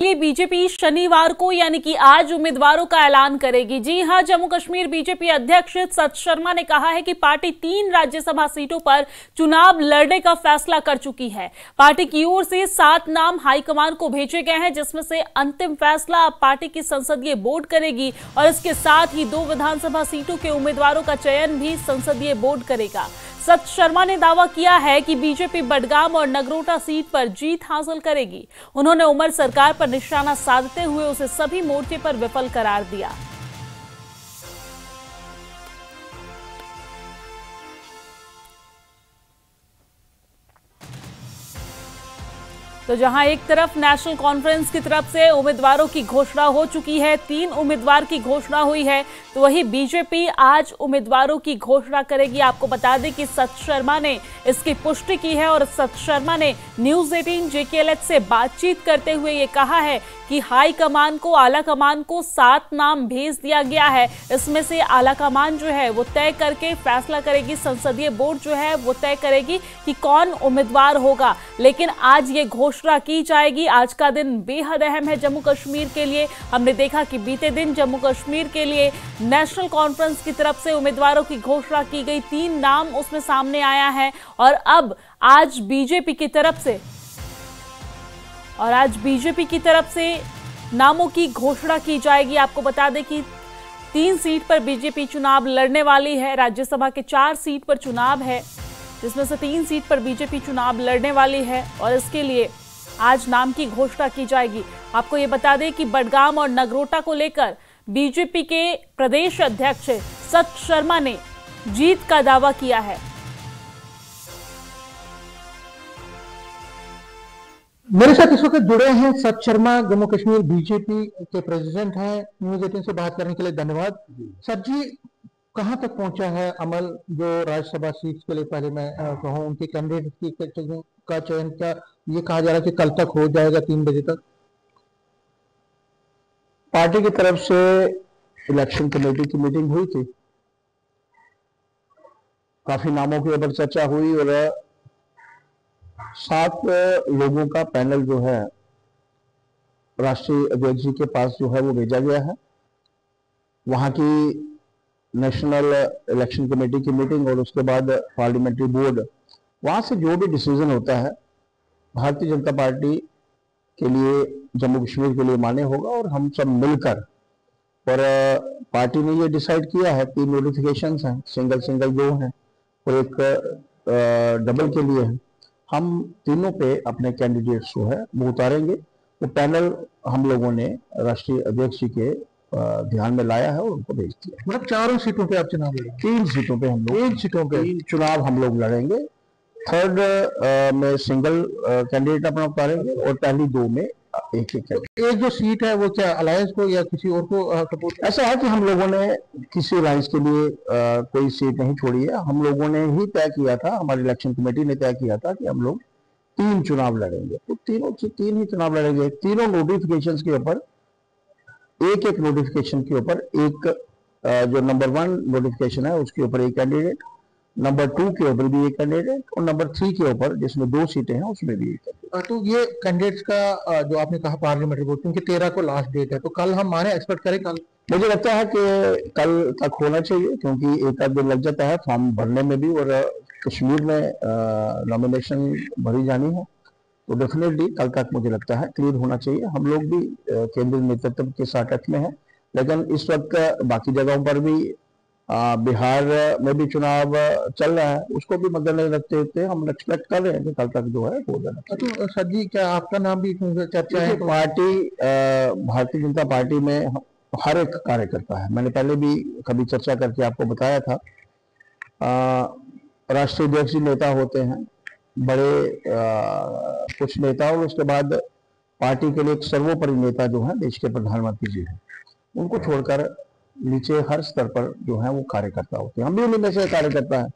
ये बीजेपी शनिवार को यानी कि आज उम्मीदवारों का ऐलान करेगी। जी हां, जम्मू कश्मीर बीजेपी अध्यक्ष सत शर्मा ने कहा है कि पार्टी 3 राज्यसभा सीटों पर चुनाव लड़ने का फैसला कर चुकी है। पार्टी की ओर से 7 नाम हाईकमान को भेजे गए हैं, जिसमें से अंतिम फैसला अब पार्टी की संसदीय बोर्ड करेगी और इसके साथ ही 2 विधानसभा सीटों के उम्मीदवारों का चयन भी संसदीय बोर्ड करेगा। सत शर्मा ने दावा किया है कि बीजेपी बडगाम और नगरोटा सीट पर जीत हासिल करेगी। उन्होंने उमर सरकार पर निशाना साधते हुए उसे सभी मोर्चे पर विफल करार दिया। तो जहां एक तरफ नेशनल कॉन्फ्रेंस की तरफ से उम्मीदवारों की घोषणा हो चुकी है, 3 उम्मीदवार की घोषणा हुई है, तो वहीं बीजेपी आज उम्मीदवारों की घोषणा करेगी। आपको बता दें कि सत शर्मा ने इसकी पुष्टि की है और सत शर्मा ने न्यूज 18 JKLH से बातचीत करते हुए ये कहा है कि हाई कमान को, आला कमान को 7 नाम भेज दिया गया है। इसमें से आला कमान जो है वो तय करके फैसला करेगी, संसदीय बोर्ड जो है वो तय करेगी कि कौन उम्मीदवार होगा। लेकिन आज ये घोषणा की जाएगी। आज का दिन बेहद अहम है जम्मू कश्मीर के लिए। हमने देखा कि बीते दिन जम्मू कश्मीर के लिए नेशनल कॉन्फ्रेंस की तरफ से उम्मीदवारों की घोषणा की गई, 3 नाम उसमें सामने आया है और अब आज बीजेपी की तरफ से नामों की घोषणा की जाएगी। आपको बता दें कि 3 सीट पर बीजेपी चुनाव लड़ने वाली है। राज्यसभा के 4 सीट पर चुनाव है, जिसमें से 3 सीट पर बीजेपी चुनाव लड़ने वाली है और इसके लिए आज नाम की घोषणा की जाएगी। आपको ये बता दें कि बडगाम और नगरोटा को लेकर बीजेपी के प्रदेश अध्यक्ष सत शर्मा ने जीत का दावा किया है। मेरे साथ इस वक्त जुड़े हैं सत शर्मा, जम्मू कश्मीर बीजेपी के प्रेसिडेंट हैं। न्यूज 18 से बात करने के लिए धन्यवाद। सर जी, कहां तक पहुंचा है अमल जो राज्यसभा सीट के लिए, पहले मैं कहूं उनके कैंडिडेट का चयन, क्या ये कहा जा रहा है कि कल तक हो जाएगा 3 बजे तक? पार्टी की तरफ से इलेक्शन कमेटी की मीटिंग हुई थी, काफी नामों के ऊपर चर्चा हुई और 7 लोगों का पैनल जो है राष्ट्रीय अध्यक्ष जी के पास जो है वो भेजा गया है। वहां की नेशनल इलेक्शन कमेटी की मीटिंग और उसके बाद पार्लियामेंट्री बोर्ड, वहां से जो भी डिसीजन होता है भारतीय जनता पार्टी के लिए, जम्मू कश्मीर के लिए मान्य होगा और हम सब मिलकर, और पार्टी ने ये डिसाइड किया है 3 नोटिफिकेशंस हैं, सिंगल 2 हैं और एक डबल के लिए है। हम तीनों पे अपने कैंडिडेट्स जो है वो उतारेंगे। वो पैनल हम लोगों ने राष्ट्रीय अध्यक्ष जी के ध्यान में लाया है और उनको भेज दिया। मतलब 4 सीटों पे आप चुनाव लड़ेंगे? 3 सीटों पे हम लोग 3 सीटों पे चुनाव हम लोग लड़ेंगे। 3rd में सिंगल कैंडिडेट अपना उतारेंगे और पहली 2 में एक एक जो सीट है वो क्या अलायंस को या किसी और को सपोर्ट? ऐसा है कि हम लोगों ने किसी अलायंस के लिए कोई सीट नहीं छोड़ी है। हम लोगों ने ही तय किया था, हमारी इलेक्शन कमेटी ने तय किया था कि हम लोग 3 चुनाव लड़ेंगे, तो 3 ही चुनाव लड़ेंगे। तीनों नोटिफिकेशन के ऊपर एक नोटिफिकेशन के ऊपर एक, जो नंबर 1 नोटिफिकेशन है उसके ऊपर एक कैंडिडेट, नंबर 2 के ऊपर भी एक कैंडिडेट और नंबर 3 के ऊपर जिसमें 2 सीटें हैं उसमें भी एक कैंडिडेट। तो ये कैंडिडेट्स का जो आपने कहा पार्लियामेंट्री बोर्ड, क्योंकि 13 को लास्ट डेट है, तो कल हम माने एक्सपेक्ट करें? कल मुझे लगता है कि कल तक होना चाहिए, क्योंकि एक आध दिन लग जाता है फॉर्म भरने में भी और कश्मीर में नॉमिनेशन भरी जानी है, तो डेफिनेटली कल तक मुझे लगता है क्लियर होना चाहिए। हम लोग भी केंद्रीय नेतृत्व के साथ टच में है, लेकिन इस वक्त बाकी जगहों पर भी, बिहार में भी चुनाव चल रहा है, उसको भी मद्देनजर रखते हुए हम एक्सपेक्ट कर रहे हैं कि कल तक जो है हो जाना। तो सर जी, क्या आपका नाम भी चर्चा है? पार्टी, भारतीय जनता पार्टी में हर एक कार्यकर्ता है। मैंने पहले भी कभी चर्चा करके आपको बताया था, राष्ट्रीय अध्यक्ष नेता होते हैं, बड़े कुछ नेता, और उसके बाद पार्टी के लिए एक सर्वोपरि नेता जो है देश के प्रधानमंत्री जी हैं। उनको छोड़कर नीचे हर स्तर पर जो है वो कार्यकर्ता होते हैं। हम भी उन्हीं में से कार्यकर्ता हैं।